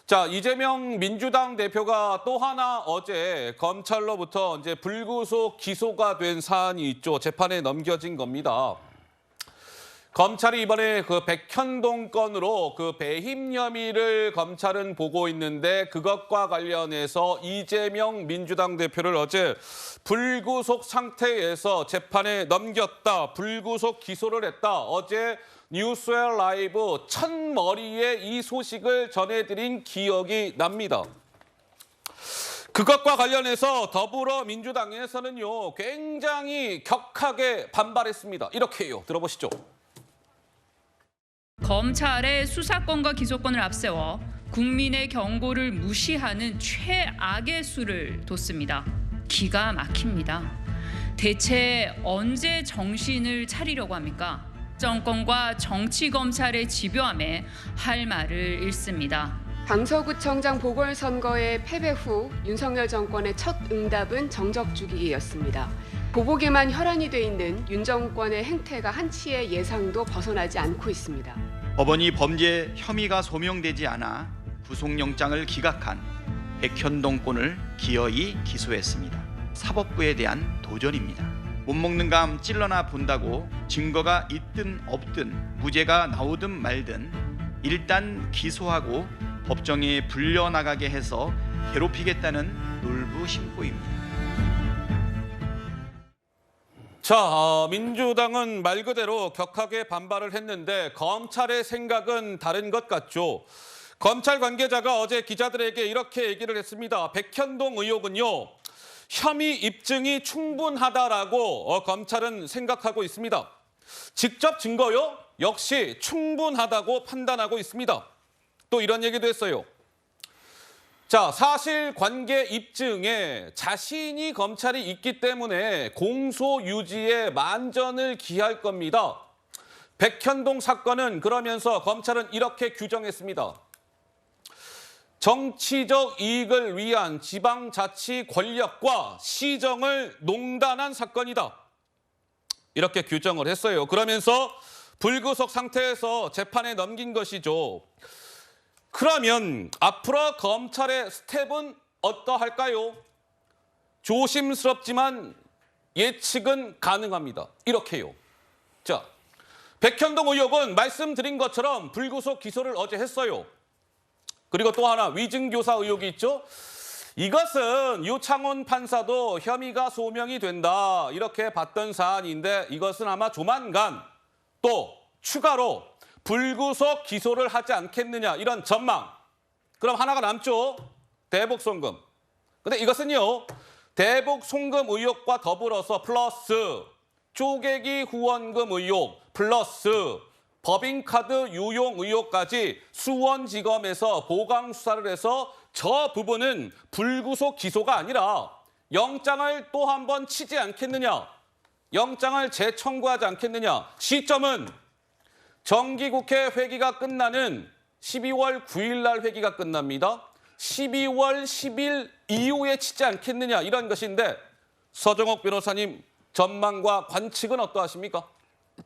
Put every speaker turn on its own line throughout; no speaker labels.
자, 이재명 민주당 대표가 또 하나 어제 검찰로부터 이제 불구속 기소가 된 사안이 있죠. 재판에 넘겨진 겁니다. 검찰이 이번에 그 백현동 건으로 그 배임 혐의를 검찰은 보고 있는데 그것과 관련해서 이재명 민주당 대표를 어제 불구속 상태에서 재판에 넘겼다. 불구속 기소를 했다. 어제 뉴스웰 라이브 첫머리에 이 소식을 전해드린 기억이 납니다. 그것과 관련해서 더불어민주당에서는요, 굉장히 격하게 반발했습니다. 이렇게요. 들어보시죠.
검찰의 수사권과 기소권을 앞세워 국민의 경고를 무시하는 최악의 수를 뒀습니다. 기가 막힙니다. 대체 언제 정신을 차리려고 합니까? 정권과 정치검찰의 집요함에 할 말을 잃습니다.
강서구청장 보궐선거의 패배 후 윤석열 정권의 첫 응답은 정적주기이었습니다. 보복에만 혈안이 돼 있는 윤 정권의 행태가 한치의 예상도 벗어나지 않고 있습니다.
법원이 범죄 혐의가 소명되지 않아 구속영장을 기각한 백현동권을 기어이 기소했습니다. 사법부에 대한 도전입니다. 못 먹는 감 찔러나 본다고 증거가 있든 없든 무죄가 나오든 말든 일단 기소하고 법정에 불려나가게 해서 괴롭히겠다는 놀부심보입니다.
자, 민주당은 말 그대로 격하게 반발을 했는데 검찰의 생각은 다른 것 같죠. 검찰 관계자가 어제 기자들에게 이렇게 얘기를 했습니다. 백현동 의혹은요, 혐의 입증이 충분하다라고 검찰은 생각하고 있습니다. 직접 증거요? 역시 충분하다고 판단하고 있습니다. 또 이런 얘기도 했어요. 자, 사실관계 입증에 자신이 검찰이 있기 때문에 공소 유지에 만전을 기할 겁니다. 백현동 사건은 그러면서 검찰은 이렇게 규정했습니다. 정치적 이익을 위한 지방자치 권력과 시정을 농단한 사건이다. 이렇게 규정을 했어요. 그러면서 불구속 상태에서 재판에 넘긴 것이죠. 그러면 앞으로 검찰의 스텝은 어떠할까요? 조심스럽지만 예측은 가능합니다. 이렇게요. 자, 백현동 의혹은 말씀드린 것처럼 불구속 기소를 어제 했어요. 그리고 또 하나 위증교사 의혹이 있죠. 이것은 유창훈 판사도 혐의가 소명이 된다 이렇게 봤던 사안인데 이것은 아마 조만간 또 추가로 불구속 기소를 하지 않겠느냐 이런 전망. 그럼 하나가 남죠. 대북 송금. 근데 이것은요, 대북 송금 의혹과 더불어서 플러스 쪼개기 후원금 의혹 플러스 법인카드 유용 의혹까지 수원지검에서 보강 수사를 해서 저 부분은 불구속 기소가 아니라 영장을 또 한 번 치지 않겠느냐, 영장을 재청구하지 않겠느냐. 시점은 정기국회 회기가 끝나는 12월 9일 날 회기가 끝납니다. 12월 10일 이후에 치지 않겠느냐 이런 것인데 서정옥 변호사님 전망과 관측은 어떠하십니까?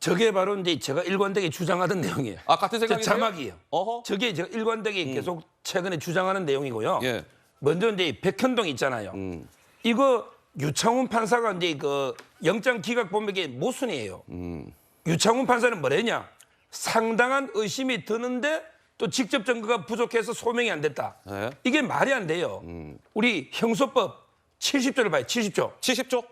저게 바로 이제 제가 일관되게 주장하던 내용이에요.
아, 같은 생각이세요?
자막이에요.
어허.
저게 제가 일관되게 계속 최근에 주장하는 내용이고요.
예.
먼저 이제 백현동 있잖아요. 이거 유창훈 판사가 이제 그 영장 기각 범백의 모순이에요. 유창훈 판사는 뭐랬냐? 상당한 의심이 드는데 또 직접 증거가 부족해서 소명이 안 됐다.
네.
이게 말이 안 돼요. 우리 형소법 70조를 봐요. 70조.
70조?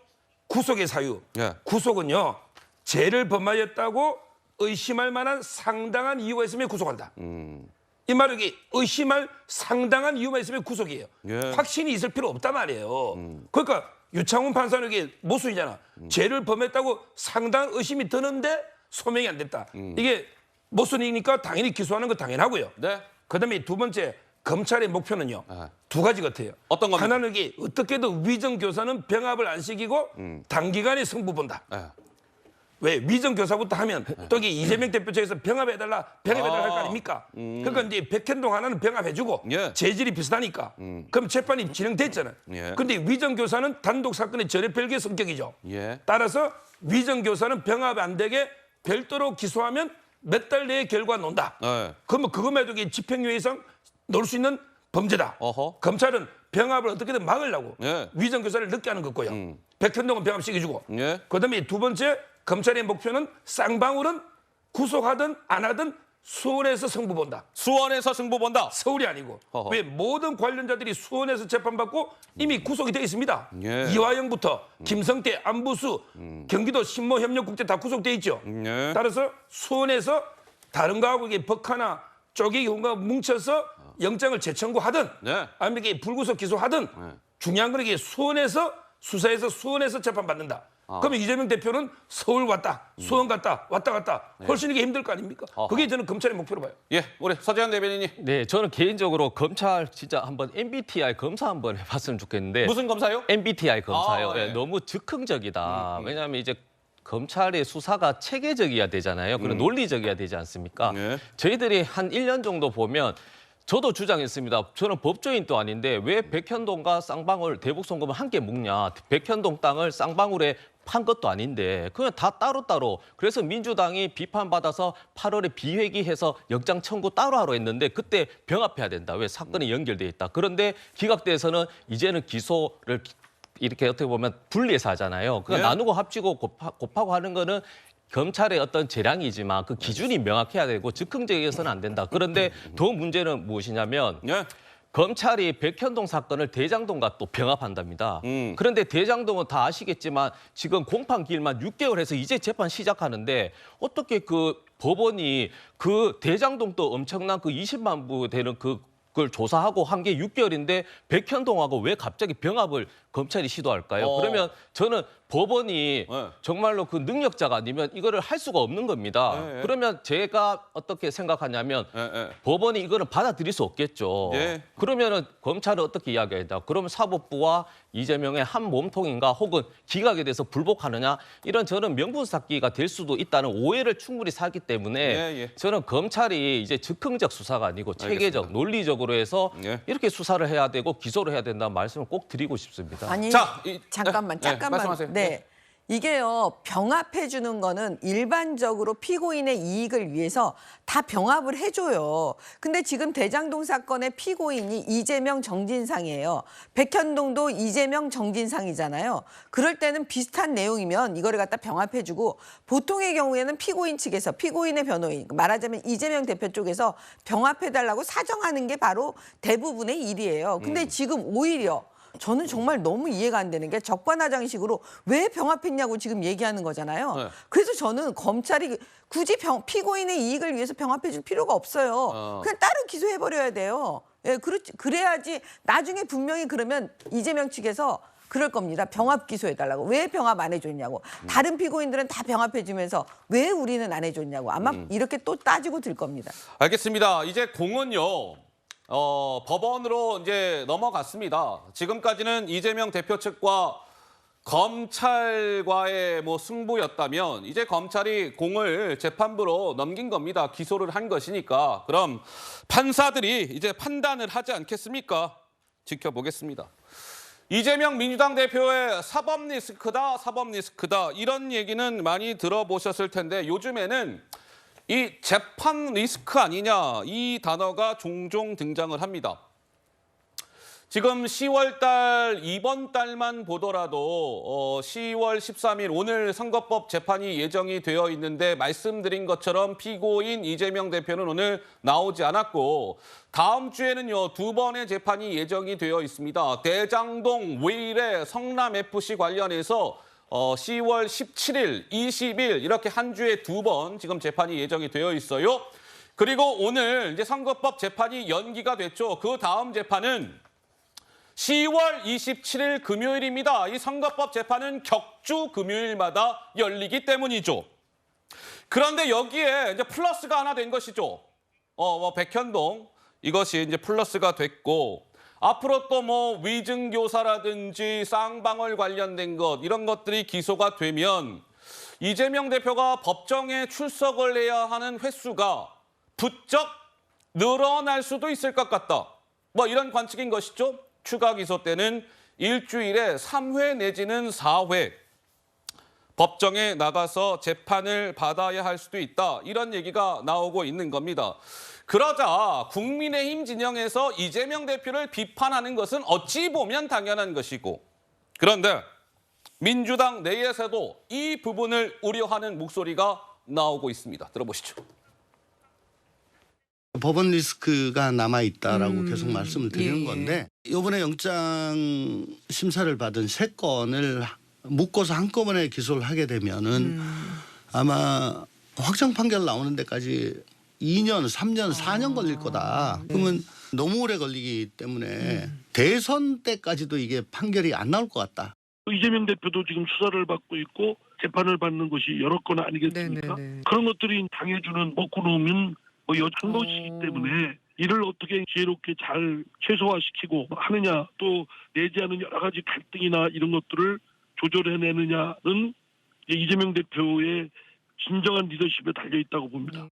구속의 사유.
예.
구속은요, 죄를 범하였다고 의심할 만한 상당한 이유가 있으면 구속한다. 이 말은 이게 의심할 상당한 이유가 있으면 구속이에요.
예.
확신이 있을 필요 없단 말이에요. 그러니까 유창훈 판사는 이게 모순이잖아. 죄를 범했다고 상당한 의심이 드는데 소명이 안 됐다. 이게 모순이니까 당연히 기소하는 거 당연하고요.
네.
그다음에 두 번째, 검찰의 목표는요.
아.
두 가지 같아요.
어떤 겁니까?
하나는 이게 어떻게든 위정교사는 병합을 안 시키고 단기간에 승부 본다.
예.
왜 위정교사부터 하면 또 이게 이재명 대표 측에서 병합해달라 할 거 아닙니까? 그러니까 이제 백현동 하나는 병합해주고
예.
재질이 비슷하니까 그럼 재판이 진행됐잖아요.
예.
근데 위정교사는 단독 사건의 전액 별개 성격이죠.
예.
따라서 위정교사는 병합 안 되게 별도로 기소하면 몇 달 내에 결과 논다.
네.
그러면 그것만 해도 집행유예 이상 넣을 수 있는 범죄다.
어허.
검찰은 병합을 어떻게든 막으려고
예.
위정교사를 늦게 하는 거고요. 백현동은 병합시켜주고
예.
그다음에 두 번째 검찰의 목표는 쌍방울은 구속하든 안 하든 수원에서 승부 본다.
수원에서 승부 본다.
서울이 아니고.
어허.
왜 모든 관련자들이 수원에서 재판받고 이미 구속이 돼 있습니다.
예.
이화영부터 김성태, 안부수, 경기도 신모협력국제 다 구속돼 있죠.
예.
따라서 수원에서 다른 거하고 이게 벅 하나 쪼개기 뭔가 뭉쳐서 영장을 재청구하든
네.
아니면 이게 불구속 기소하든 중요한 건 이게 수원에서 수사해서 수원에서 재판받는다. 그러면 이재명 대표는 서울 왔다, 수원 갔다, 왔다 갔다 훨씬 이게 힘들 거 아닙니까? 그게 저는 검찰의 목표로 봐요.
예, 우리 서재현 대변인님.
네, 저는 개인적으로 검찰 진짜 한번 MBTI 검사 한번 해봤으면 좋겠는데
무슨 검사요?
MBTI 검사요.
아, 네.
예, 너무 즉흥적이다. 왜냐하면 이제 검찰의 수사가 체계적이어야 되잖아요. 그리고 논리적이어야 되지 않습니까?
네.
저희들이 한 1년 정도 보면 저도 주장했습니다. 저는 법조인도 아닌데 왜 백현동과 쌍방울 대북송금을 함께 묶냐. 백현동 땅을 쌍방울에 판 것도 아닌데 그냥 다 따로따로. 그래서 민주당이 비판받아서 8월에 비회기해서 영장 청구 따로 하러 했는데 그때 병합해야 된다. 왜 사건이 연결돼 있다. 그런데 기각돼서는 이제는 기소를 이렇게 어떻게 보면 분리해서 하잖아요. 그러니까
네.
나누고 합치고 곱하고 하는 거는 검찰의 어떤 재량이지만 그 기준이 명확해야 되고 즉흥적이어서는 안 된다. 그런데 더 문제는 무엇이냐면
예.
검찰이 백현동 사건을 대장동과 또 병합한답니다. 그런데 대장동은 다 아시겠지만 지금 공판 기일만 6개월 해서 이제 재판 시작하는데 어떻게 그 법원이 그 대장동도 엄청난 그 20만 부 되는 그걸 조사하고 한 게 6개월인데 백현동하고 왜 갑자기 병합을 검찰이 시도할까요? 그러면 저는 법원이
네.
정말로 그 능력자가 아니면 이거를 할 수가 없는 겁니다.
네.
그러면 제가 어떻게 생각하냐면
예.
법원이 이거는 받아들일 수 없겠죠.
예.
그러면은 검찰은 어떻게 이야기한다? 그러면 사법부와 이재명의 한 몸통인가 혹은 기각에 대해서 불복하느냐 이런 저는 명분 쌓기가 될 수도 있다는 오해를 충분히 사기 때문에
예.
저는 검찰이 이제 즉흥적 수사가 아니고 체계적,
알겠습니다.
논리적으로 해서
예.
이렇게 수사를 해야 되고 기소를 해야 된다는 말씀을 꼭 드리고 싶습니다.
아니
자,
잠깐만
네,
잠깐만
말씀하세요.
네. 이게요 병합해 주는 거는 일반적으로 피고인의 이익을 위해서 다 병합을 해줘요. 근데 지금 대장동 사건의 피고인이 이재명 정진상이에요. 백현동도 이재명 정진상이잖아요. 그럴 때는 비슷한 내용이면 이거를 갖다 병합해주고 보통의 경우에는 피고인 측에서 피고인의 변호인 말하자면 이재명 대표 쪽에서 병합해달라고 사정하는 게 바로 대부분의 일이에요. 근데 지금 오히려 저는 정말 너무 이해가 안 되는 게 적반하장식으로 왜 병합했냐고 지금 얘기하는 거잖아요.
네.
그래서 저는 검찰이 굳이 피고인의 이익을 위해서 병합해 줄 필요가 없어요. 그냥 따로 기소해버려야 돼요. 예, 그래야지 나중에 분명히 그러면 이재명 측에서 그럴 겁니다. 병합 기소해달라고. 왜 병합 안 해줬냐고. 다른 피고인들은 다 병합해주면서 왜 우리는 안 해줬냐고. 아마 이렇게 또 따지고 들 겁니다.
알겠습니다. 이제 공은요. 법원으로 이제 넘어갔습니다. 지금까지는 이재명 대표 측과 검찰과의 뭐 승부였다면 이제 검찰이 공을 재판부로 넘긴 겁니다. 기소를 한 것이니까. 그럼 판사들이 이제 판단을 하지 않겠습니까? 지켜보겠습니다. 이재명 민주당 대표의 사법 리스크다 이런 얘기는 많이 들어보셨을 텐데 요즘에는 이 재판 리스크 아니냐 이 단어가 종종 등장을 합니다. 지금 10월 달 이번 달만 보더라도 10월 13일 오늘 선거법 재판이 예정이 되어 있는데 말씀드린 것처럼 피고인 이재명 대표는 오늘 나오지 않았고 다음 주에는요 2번의 재판이 예정이 되어 있습니다. 대장동 외일의 성남FC 관련해서 10월 17일, 20일 이렇게 한 주에 2번 지금 재판이 예정이 되어 있어요. 그리고 오늘 이제 선거법 재판이 연기가 됐죠. 그 다음 재판은 10월 27일 금요일입니다. 이 선거법 재판은 격주 금요일마다 열리기 때문이죠. 그런데 여기에 이제 플러스가 하나 된 것이죠. 백현동 이것이 이제 플러스가 됐고 앞으로 또 뭐 위증교사라든지 쌍방울 관련된 것 이런 것들이 기소가 되면 이재명 대표가 법정에 출석을 해야 하는 횟수가 부쩍 늘어날 수도 있을 것 같다. 뭐 이런 관측인 것이죠. 추가 기소 때는 일주일에 3회 내지는 4회. 법정에 나가서 재판을 받아야 할 수도 있다. 이런 얘기가 나오고 있는 겁니다. 그러자 국민의힘 진영에서 이재명 대표를 비판하는 것은 어찌 보면 당연한 것이고, 그런데 민주당 내에서도 이 부분을 우려하는 목소리가 나오고 있습니다. 들어보시죠.
법원 리스크가 남아있다라고 계속 말씀을 드리는 건데, 이번에 영장 심사를 받은 3건을 묶어서 한꺼번에 기소를 하게 되면은 아마 확정 판결 나오는 데까지 2년, 3년, 4년 걸릴 거다. 그러면 너무 오래 걸리기 때문에 대선 때까지도 이게 판결이 안 나올 것 같다.
이재명 대표도 지금 수사를 받고 있고 재판을 받는 것이 여러 건 아니겠습니까? 그런 것들이 당해주는 먹고놓으면 여한 것이기 때문에 이를 어떻게 지혜롭게 잘 최소화시키고 하느냐, 또 내지 않은 여러 가지 갈등이나 이런 것들을 조절해내느냐는 이재명 대표의 진정한 리더십에 달려있다고 봅니다.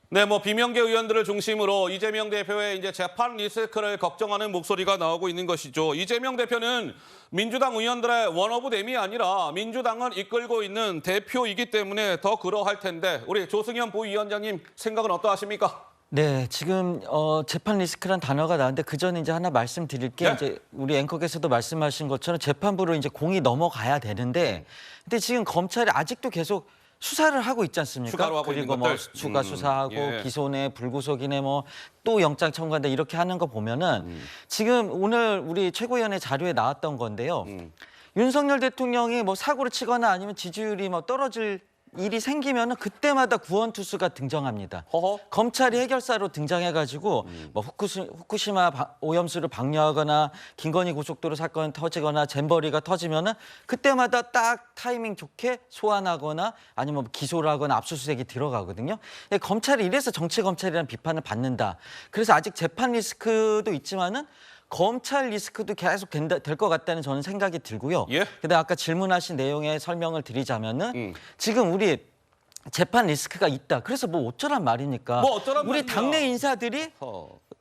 네, 비명계 의원들을 중심으로 이재명 대표의 이제 재판 리스크를 걱정하는 목소리가 나오고 있는 것이죠. 이재명 대표는 민주당 의원들의 원오브댐이 아니라 민주당을 이끌고 있는 대표이기 때문에 더 그러할 텐데, 우리 조승현 부위원장님 생각은 어떠하십니까?
네, 지금 재판 리스크란 단어가 나왔는데 그 전에 이제 하나 말씀드릴 게, 이제 우리 앵커께서도 말씀하신 것처럼 재판부로 이제 공이 넘어가야 되는데, 근데 지금 검찰이 아직도 계속 수사를 하고 있지 않습니까?
추가로 하고
그리고
있는 것들.
추가 수사하고
예.
기소네, 불구속이네, 또 영장 청구한다 이렇게 하는 거 보면은 지금 오늘 우리 최고위원회 자료에 나왔던 건데요. 윤석열 대통령이 사고를 치거나 아니면 지지율이 떨어질 일이 생기면은 그때마다 구원투수가 등장합니다.
허허.
검찰이 해결사로 등장해가지고 후쿠시마 오염수를 방류하거나 김건희 고속도로 사건 터지거나 잼버리가 터지면은 그때마다 딱 타이밍 좋게 소환하거나 아니면 기소를 하거나 압수수색이 들어가거든요. 검찰이 이래서 정치 검찰이라는 비판을 받는다. 그래서 아직 재판 리스크도 있지만은 검찰 리스크도 계속 될 것 같다는 저는 생각이 들고요.
예.
근데 아까 질문하신 내용의 설명을 드리자면은 지금 우리 재판 리스크가 있다. 그래서 어쩌란 말입니까?
어쩌란
우리
말이야.
당내 인사들이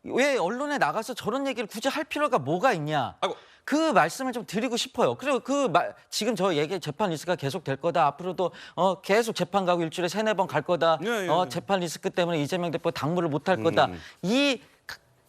왜 언론에 나가서 저런 얘기를 굳이 할 필요가 뭐가 있냐?
아이고.
그 말씀을 좀 드리고 싶어요. 그리고 지금 저 얘기 재판 리스크가 계속 될 거다. 앞으로도 계속 재판 가고 일주일에 3-4번 갈 거다.
예.
재판 리스크 때문에 이재명 대표 당무를 못 할 거다.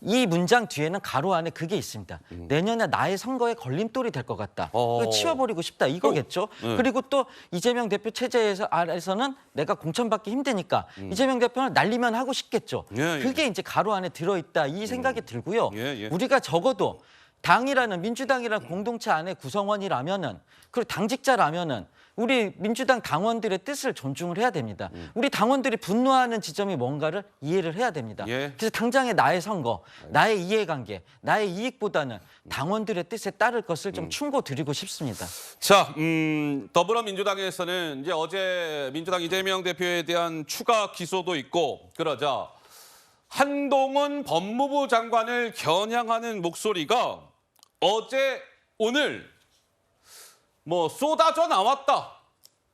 이 문장 뒤에는 가로 안에 그게 있습니다. 내년에 나의 선거에 걸림돌이 될 것 같다. 그거 치워버리고 싶다 이거겠죠. 그리고 또 이재명 대표 체제에서 아래서는 내가 공천받기 힘드니까 이재명 대표는 날리면 하고 싶겠죠.
예.
그게 이제 가로 안에 들어있다 이 생각이 들고요.
예.
우리가 적어도 당이라는 민주당이라는 공동체 안에 구성원이라면은, 그리고 당직자라면은 우리 민주당 당원들의 뜻을 존중을 해야 됩니다. 우리 당원들이 분노하는 지점이 뭔가를 이해를 해야 됩니다.
예.
그래서 당장의 나의 선거, 나의 이해관계, 나의 이익보다는 당원들의 뜻에 따를 것을 좀 충고드리고 싶습니다.
자, 더불어민주당에서는 이제 어제 민주당 이재명 대표에 대한 추가 기소도 있고, 그러자 한동훈 법무부 장관을 겨냥하는 목소리가 어제 오늘 쏟아져 나왔다,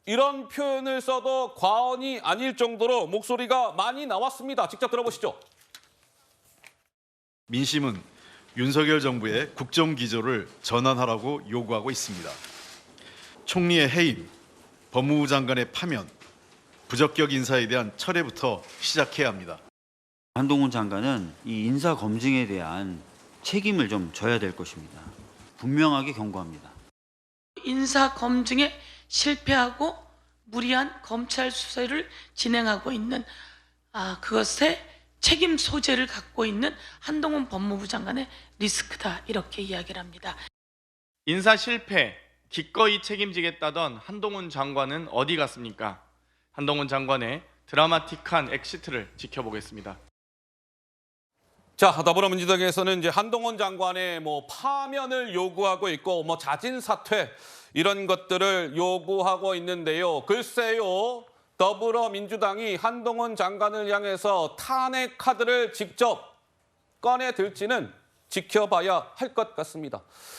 이런 표현을 써도 과언이 아닐 정도로 목소리가 많이 나왔습니다. 직접 들어보시죠.
민심은 윤석열 정부의 국정기조를 전환하라고 요구하고 있습니다. 총리의 해임, 법무부 장관의 파면, 부적격 인사에 대한 철회부터 시작해야 합니다.
한동훈 장관은 이 인사 검증에 대한 책임을 좀 져야 될 것입니다. 분명하게 경고합니다.
인사 검증에 실패하고 무리한 검찰 수사를 진행하고 있는 그것에 책임 소재를 갖고 있는 한동훈 법무부 장관의 리스크다, 이렇게 이야기를 합니다.
인사 실패, 기꺼이 책임지겠다던 한동훈 장관은 어디 갔습니까? 한동훈 장관의 드라마틱한 엑시트를 지켜보겠습니다.
자, 더불어민주당에서는 이제 한동훈 장관의 파면을 요구하고 있고 자진 사퇴 이런 것들을 요구하고 있는데요. 글쎄요, 더불어민주당이 한동훈 장관을 향해서 탄핵 카드를 직접 꺼내 들지는 지켜봐야 할 것 같습니다.